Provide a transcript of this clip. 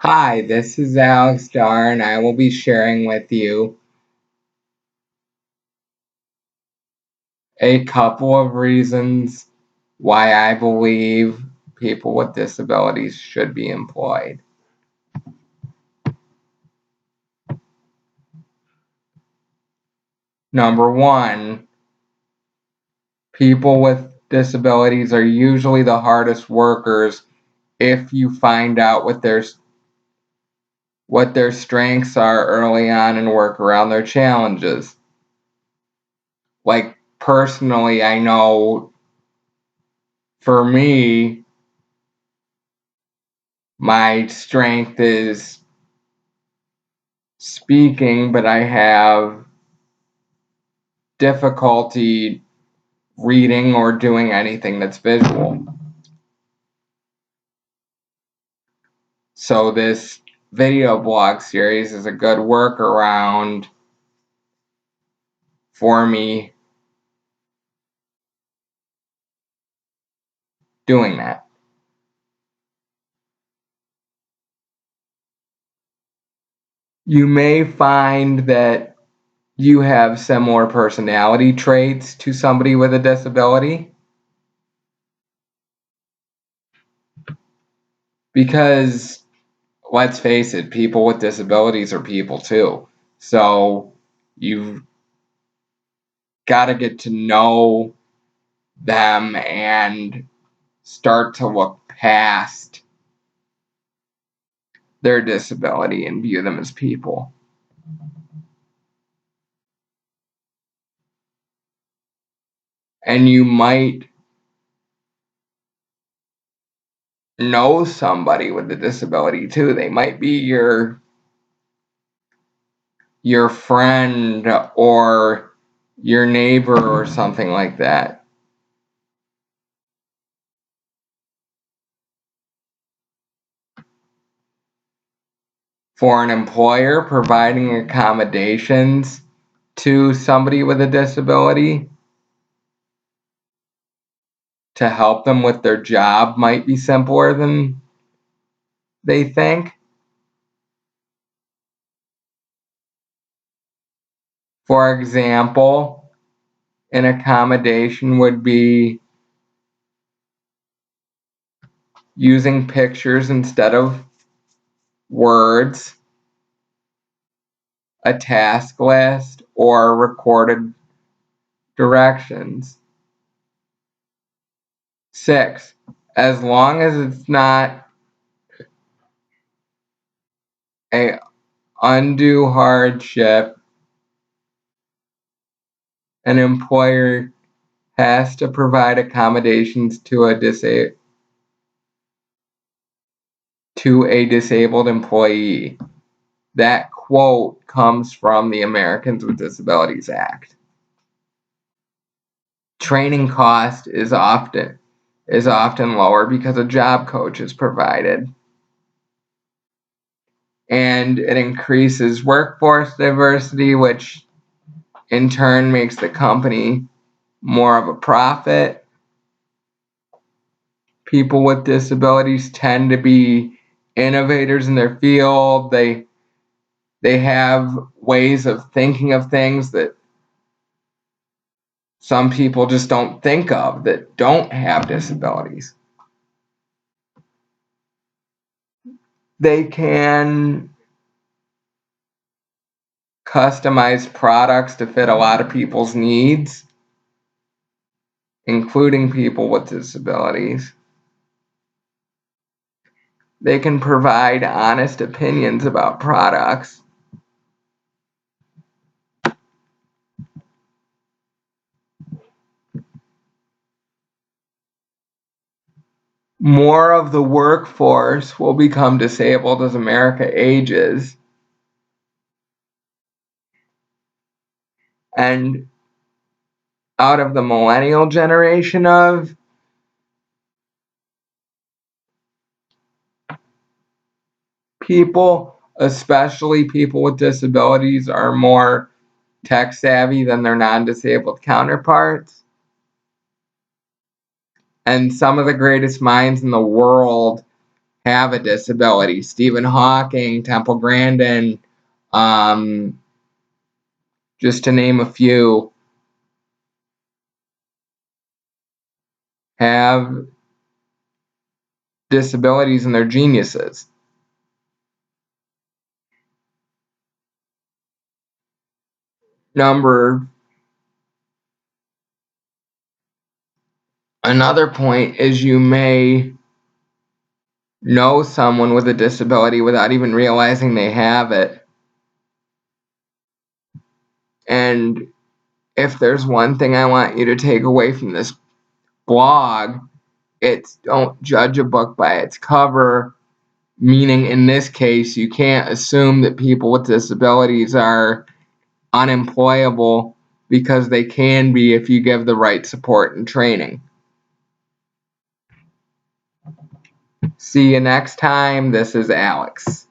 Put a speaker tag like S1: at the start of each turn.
S1: Hi, this is Alex Dar, and I will be sharing with you a couple of reasons why I believe people with disabilities should be employed. Number one, people with disabilities are usually the hardest workers if you find out what their strengths are early on and work around their challenges. Like personally, I know for me, my strength is speaking, but I have difficulty reading or doing anything that's visual. So this video blog series is a good workaround for me doing that. You may find that you have similar personality traits to somebody with a disability because, let's face it, people with disabilities are people too. So you've got to get to know them and start to look past their disability and view them as people. And you might know somebody with a disability too. They might be your friend or your neighbor or something like that. For an employer, providing accommodations to somebody with a disability to help them with their job might be simpler than they think. For example, an accommodation would be using pictures instead of words, a task list, or recorded directions. 6, as long as it's not a undue hardship, an employer has to provide accommodations to a disabled employee. That quote comes from the Americans with Disabilities Act. Training cost is often lower because a job coach is provided. And it increases workforce diversity, which in turn makes the company more of a profit. People with disabilities tend to be innovators in their field. They have ways of thinking of things that some people just don't think of that don't have disabilities. They can customize products to fit a lot of people's needs, including people with disabilities. They can provide honest opinions about products. More of the workforce will become disabled as America ages. And out of the millennial generation of people, especially people with disabilities, are more tech savvy than their non-disabled counterparts. And some of the greatest minds in the world have a disability. Stephen Hawking, Temple Grandin, um, just to name a few, have disabilities and they're geniuses. Another point is you may know someone with a disability without even realizing they have it. And if there's one thing I want you to take away from this blog, it's don't judge a book by its cover, meaning in this case, you can't assume that people with disabilities are unemployable because they can be if you give the right support and training. See you next time. This is Alex.